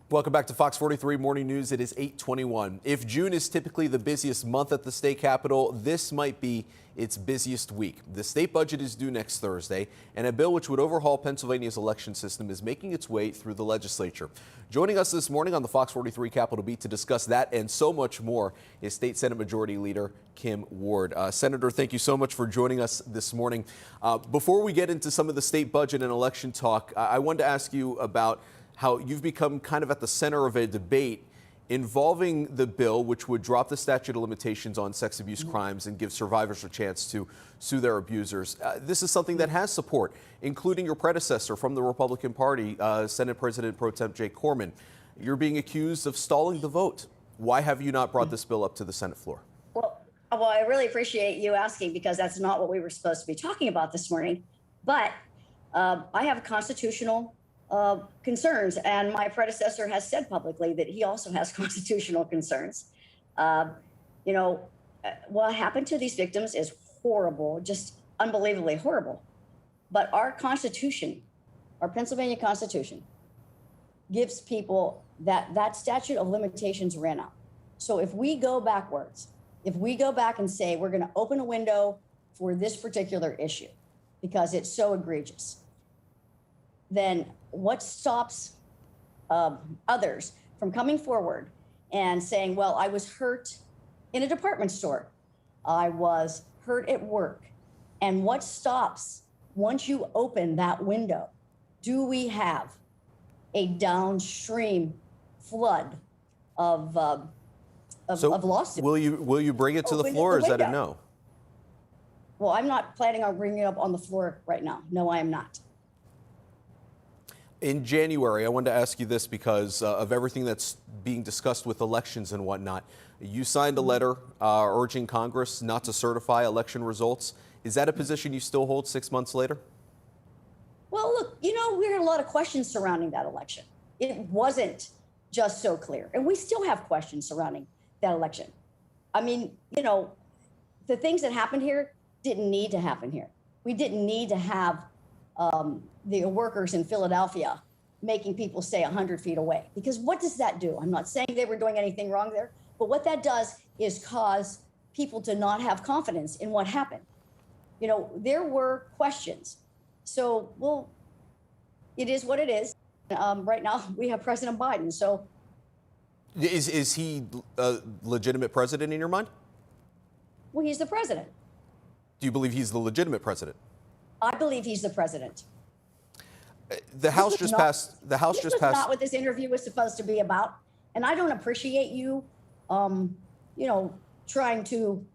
Welcome back to Fox 43 Morning News. It is 8:21. If June is typically the busiest month at the state capitol, this might be its busiest week. The state budget is due next Thursday, and a bill which would overhaul Pennsylvania's election system is making its way through the legislature. Joining us this morning on the Fox 43 Capitol Beat to discuss that and so much more is State Senate Majority Leader Kim Ward. Senator, thank you so much for joining us this morning. Before we get into some of the state budget and election talk, I wanted to ask you about how you've become kind of at the center of a debate involving the bill which would drop the statute of limitations on sex abuse crimes and give survivors a chance to sue their abusers. This is something that has support, including your predecessor from the Republican Party, Senate President Pro Tem Jake Corman. You're being accused of stalling the vote. Why have you not brought this bill up to the Senate floor? Well, I really appreciate you asking, because that's not what we were supposed to be talking about this morning. But I have constitutional concerns, and my predecessor has said publicly that he also has constitutional concerns. What happened to these victims is horrible, just unbelievably horrible. But our Constitution, our Pennsylvania Constitution, gives people that statute of limitations ran out. So if we go backwards, if we go back and say we're going to open a window for this particular issue because it's so egregious, then what stops others from coming forward and saying, well, I was hurt in a department store, I was hurt at work? And what stops, once you open that window, do we have a downstream flood of lawsuits? Will you bring it to the floor, or is that a no? Well, I'm not planning on bringing it up on the floor right now. No, I am not. In January, I wanted to ask you this because of everything that's being discussed with elections and whatnot. You signed a letter urging Congress not to certify election results. Is that a position you still hold 6 months later? Well, look, we had a lot of questions surrounding that election. It wasn't just so clear. And we still have questions surrounding that election. I mean, the things that happened here didn't need to happen here. We didn't need to have the workers in Philadelphia making people stay 100 feet away. Because what does that do? I'm not saying they were doing anything wrong there, but what that does is cause people to not have confidence in what happened. There were questions. So, well, it is what it is. Right now, we have President Biden. So, is he a legitimate president in your mind? Well, he's the president. Do you believe he's the legitimate president? I believe he's the president. The House just passed. The House just passed. Not what this interview was supposed to be about. And I don't appreciate you, trying to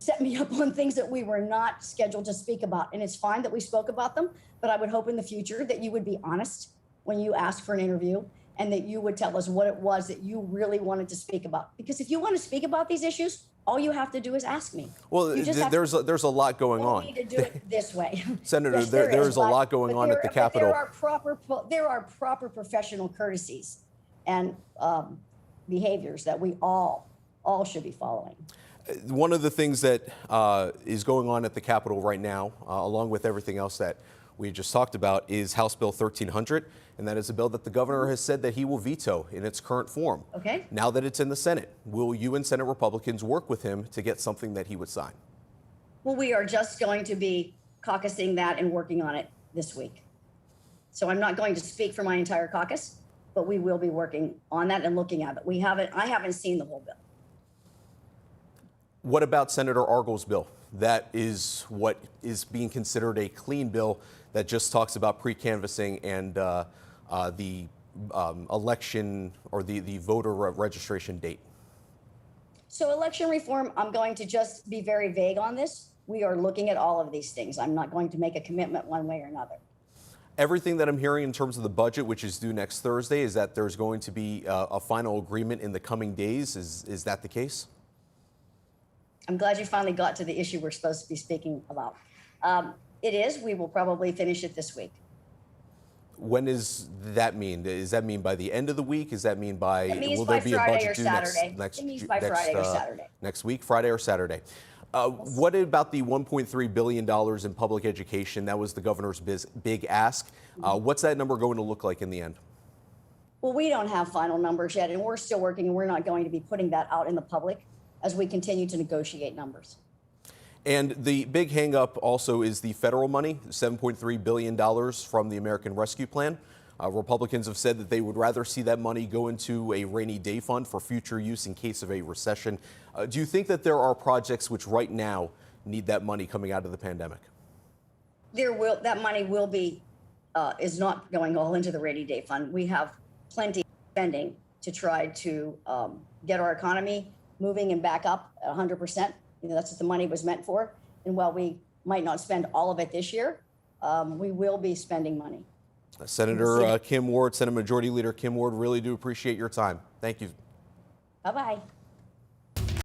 set me up on things that we were not scheduled to speak about. And it's fine that we spoke about them, but I would hope in the future that you would be honest when you ask for an interview, and that you would tell us what it was that you really wanted to speak about. Because if you want to speak about these issues, all you have to do is ask me. Well, there's a lot going on. We need to do it this way. Senator, yes, there's a lot going on at the Capitol. There are proper professional courtesies and behaviors that we all should be following. One of the things that is going on at the Capitol right now, along with everything else that we just talked about, is House Bill 1300, and that is a bill that the governor has said that he will veto in its current form. Okay. Now that it's in the Senate, will you and Senate Republicans work with him to get something that he would sign? Well, we are just going to be caucusing that and working on it this week. So I'm not going to speak for my entire caucus, but we will be working on that and looking at it. I haven't seen the whole bill. What about Senator Argall's bill? That is what is being considered a clean bill that just talks about pre-canvassing and the election or the voter registration date. So election reform, I'm going to just be very vague on this. We are looking at all of these things. I'm not going to make a commitment one way or another. Everything that I'm hearing in terms of the budget, which is due next Thursday, is that there's going to be a final agreement in the coming days. Is that the case? I'm glad you finally got to the issue we're supposed to be speaking about. It is. We will probably finish it this week. When does that mean? Does that mean by the end of the week? Does that mean by, will there be a budget due next week, Friday or Saturday? What about the $1.3 billion in public education? That was the governor's big ask. What's that number going to look like in the end? Well, we don't have final numbers yet, and we're still working, and we're not going to be putting that out in the public as we continue to negotiate numbers. And the big hangup also is the federal money, $7.3 billion from the American Rescue Plan. Republicans have said that they would rather see that money go into a rainy day fund for future use in case of a recession. Do you think that there are projects which right now need that money coming out of the pandemic? That money will be, is not going all into the rainy day fund. We have plenty of spending to try to get our economy moving and back up 100%. That's what the money was meant for. And while we might not spend all of it this year, we will be spending money. Senator Kim Ward, Senate Majority Leader Kim Ward, really do appreciate your time. Thank you. Bye-bye.